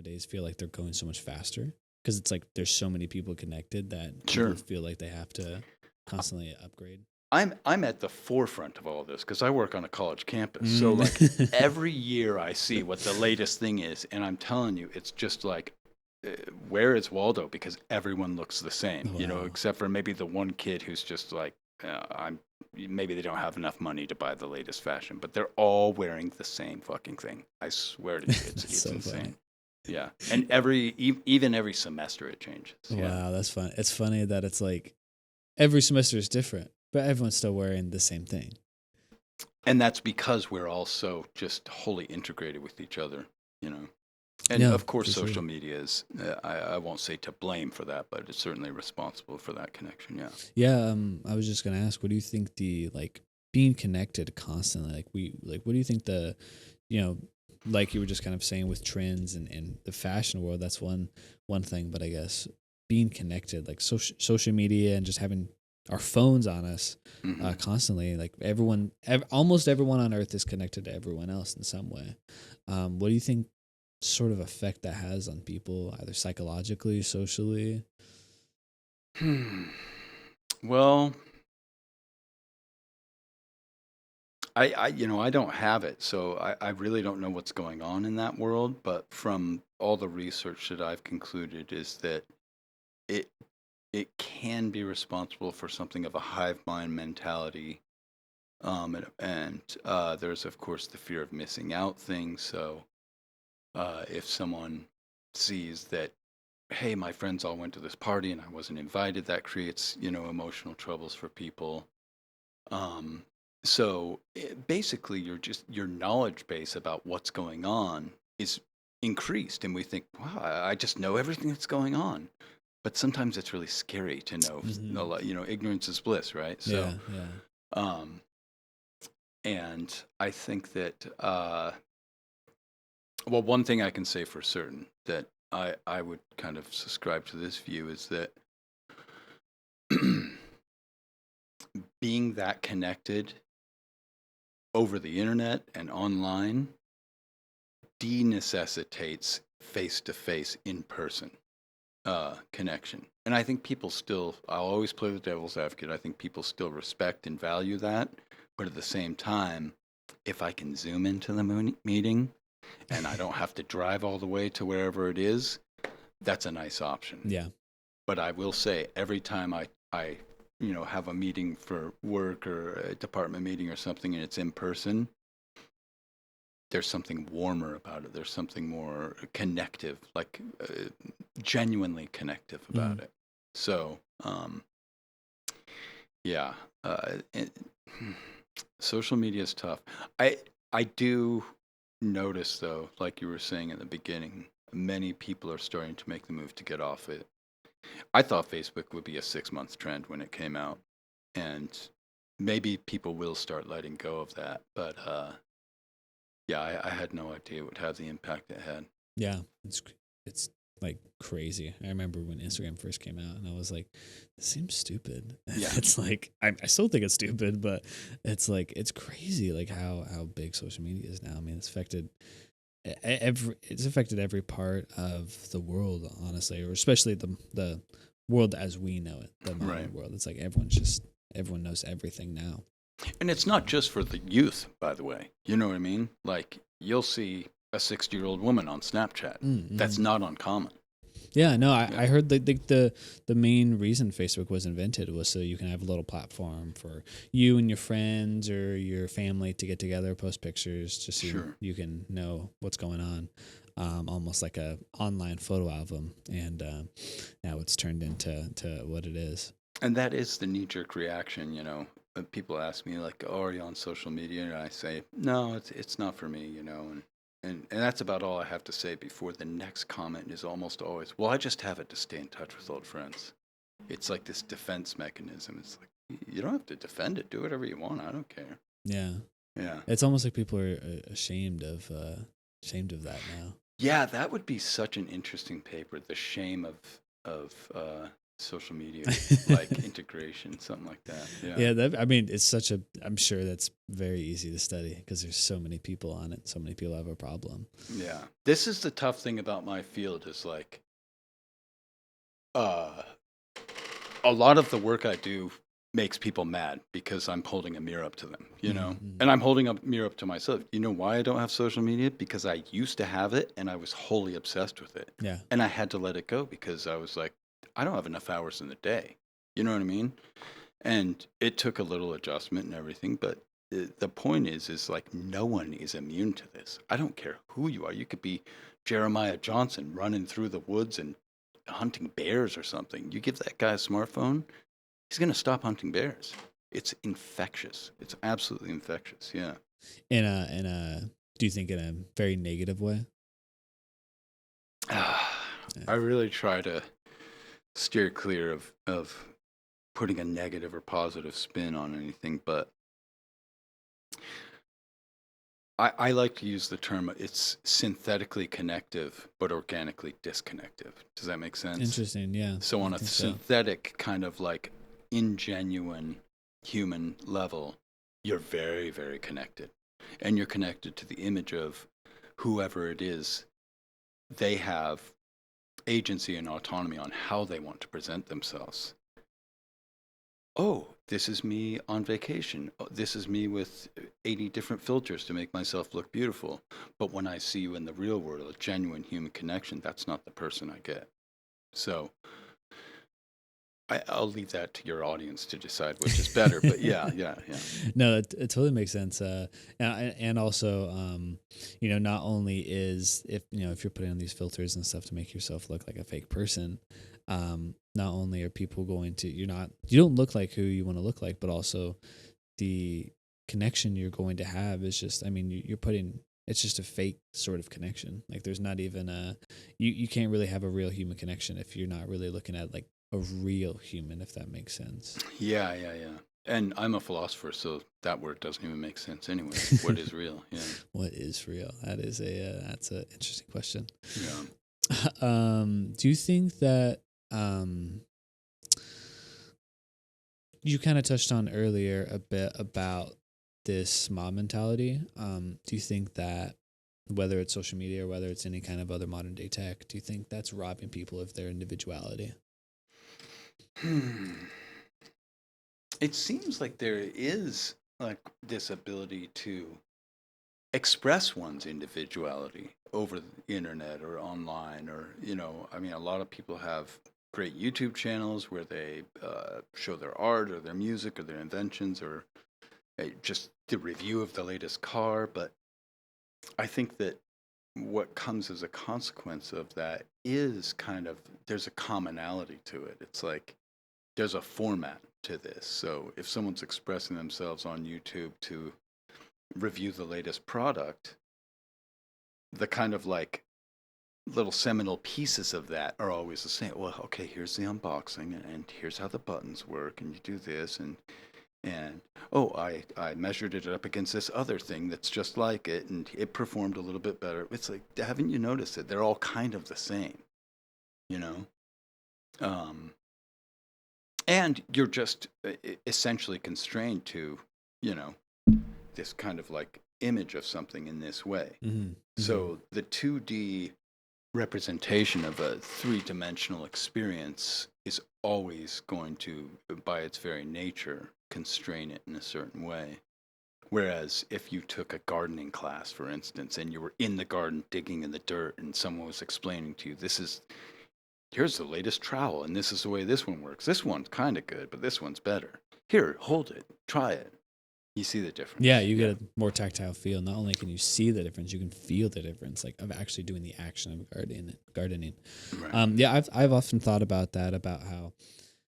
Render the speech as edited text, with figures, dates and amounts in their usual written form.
nowadays feel like they're going so much faster because it's like there's so many people connected that Sure. people feel like they have to constantly upgrade. I'm at the forefront of all this because I work on a college campus. So Mm. like every year I see what the latest thing is, and I'm telling you, it's just like, where is Waldo? Because everyone looks the same, Wow. except for maybe the one kid who's just like, I'm. Maybe they don't have enough money to buy the latest fashion, but they're all wearing the same fucking thing. I swear to you, it's So insane. funny. Yeah, and even every semester it changes. Yeah. Wow, that's fun. It's funny that it's like every semester is different, but everyone's still wearing the same thing. And that's because we're all so just wholly integrated with each other, And Yeah, of course, for sure. social media is, I won't say to blame for that, but it's certainly responsible for that connection. Yeah. Yeah, I was just gonna ask, what do you think the like being connected constantly, what do you think the, you know, like you were just kind of saying with trends and the fashion world, that's one thing, but I guess being connected, like social media and just having our phones on us Hmm. constantly, like almost everyone on Earth is connected to everyone else in some way. What do you think sort of effect that has on people, either psychologically, socially? Well, I don't have it, so I really don't know what's going on in that world. But from all the research that I've concluded is that it it can be responsible for something of a hive mind mentality. And there's of course the fear of missing out thing. So if someone sees that, hey, my friends all went to this party and I wasn't invited, that creates emotional troubles for people. Um, basically, your knowledge base about what's going on is increased, and we think, wow, I just know everything that's going on. But sometimes it's really scary to know. Mm-hmm. Ignorance is bliss, right? So, Yeah, yeah. um, and I think that, well, one thing I can say for certain that I would kind of subscribe to this view is that being that connected over the internet and online de-necessitates face-to-face in-person connection. And I think people still, I'll always play the devil's advocate, I think people still respect and value that. But at the same time, if I can zoom into the meeting and I don't have to drive all the way to wherever it is, that's a nice option. Yeah. But I will say, every time I have a meeting for work or a department meeting or something and it's in person, there's something warmer about it. There's something more connective, like genuinely connective about it. So, yeah, it, social media is tough. I do notice though, like you were saying in the beginning, many people are starting to make the move to get off it. I thought Facebook would be a 6 month trend when it came out, and maybe people will start letting go of that. But yeah, I had no idea it would have the impact it had. Yeah, it's like crazy. I remember when Instagram first came out, and I was like, "This seems stupid." Yeah. It's like I still think it's stupid, but it's like it's crazy, like how big social media is now. I mean, it's affected every part of the world, honestly, or especially the world as we know it, the modern Right. world. It's like everyone knows everything now. And it's not just for the youth, by the way. You know what I mean? Like, you'll see a 60-year-old woman on Snapchat. Mm-hmm. That's not uncommon. Yeah, no, Yeah. I heard the main reason Facebook was invented was so you can have a little platform for you and your friends or your family to get together, post pictures, just so Sure. you can know what's going on, almost like a online photo album. And now it's turned into what it is. And that is the knee-jerk reaction, People ask me, like, oh, are you on social media? And I say, no, it's not for me, And that's about all I have to say before the next comment is almost always, well, I just have it to stay in touch with old friends. It's like this defense mechanism. It's like, you don't have to defend it. Do whatever you want. I don't care. Yeah, Yeah. it's almost like people are ashamed of that now. Yeah, that would be such an interesting paper. The shame of social media like integration, something like that. Yeah. Yeah, that, I mean, it's such a. I'm sure that's very easy to study because there's so many people on it. So many people have a problem. Yeah. This is the tough thing about my field is like uh a lot of the work I do makes people mad because I'm holding a mirror up to them, you know? Mm-hmm. And I'm holding a mirror up to myself. You know why I don't have social media? Because I used to have it and I was wholly obsessed with it. Yeah. And I had to let it go because I was like, I don't have enough hours in the day. You know what I mean? And it took a little adjustment and everything, but the point is like no one is immune to this. I don't care who you are. You could be Jeremiah Johnson running through the woods and hunting bears or something. You give that guy a smartphone, he's going to stop hunting bears. It's infectious. It's absolutely infectious. Yeah. Do you think in a very negative way? I really try to steer clear of putting a negative or positive spin on anything, but I like to use the term it's synthetically connective but organically disconnective. Does that make sense? Interesting. Yeah. So on I a think synthetic kind of like ingenuine human level, you're very, very connected. And you're connected to the image of whoever it is. They have agency and autonomy on how they want to present themselves. Oh, this is me on vacation. Oh, this is me with 80 different filters to make myself look beautiful. But when I see you in the real world, a genuine human connection, that's not the person I get. So I'll leave that to your audience to decide which is better. But yeah. No, it totally makes sense. And also, not only is if you're putting on these filters and stuff to make yourself look like a fake person, not only are people going to you don't look like who you want to look like, but also the connection you're going to have is just, I mean, you're putting. It's just a fake sort of connection. Like there's not even you can't really have a real human connection if you're not really looking at like a real human, if that makes sense. Yeah. And I'm a philosopher, so that word doesn't even make sense anyway. What is real? Yeah. What is real? That's an interesting question. Yeah. Do you think that you kind of touched on earlier a bit about this mob mentality? Do you think that whether it's social media or whether it's any kind of other modern day tech, do you think that's robbing people of their individuality? It seems like there is like this ability to express one's individuality over the internet or online, or I mean, a lot of people have great YouTube channels where they show their art or their music or their inventions or just the review of the latest car. But I think that what comes as a consequence of that is kind of there's a commonality to it. It's like there's a format to this. So if someone's expressing themselves on YouTube to review the latest product, the kind of like little seminal pieces of that are always the same. Well, okay, here's the unboxing and here's how the buttons work and you do this and oh, I measured it up against this other thing that's just like it and it performed a little bit better. It's like, haven't you noticed it? They're all kind of the same, you know? And you're just essentially constrained to, this kind of like image of something in this way. Mm-hmm. So the 2D representation of a three-dimensional experience is always going to, by its very nature, constrain it in a certain way. Whereas if you took a gardening class, for instance, and you were in the garden digging in the dirt and someone was explaining to you, here's the latest trowel and this is the way this one works. This one's kind of good, but this one's better. Here, hold it, try it. You see the difference. Yeah, you get a more tactile feel. Not only can you see the difference, you can feel the difference, like of actually doing the action of gardening. Right. Yeah, I've often thought about that, about how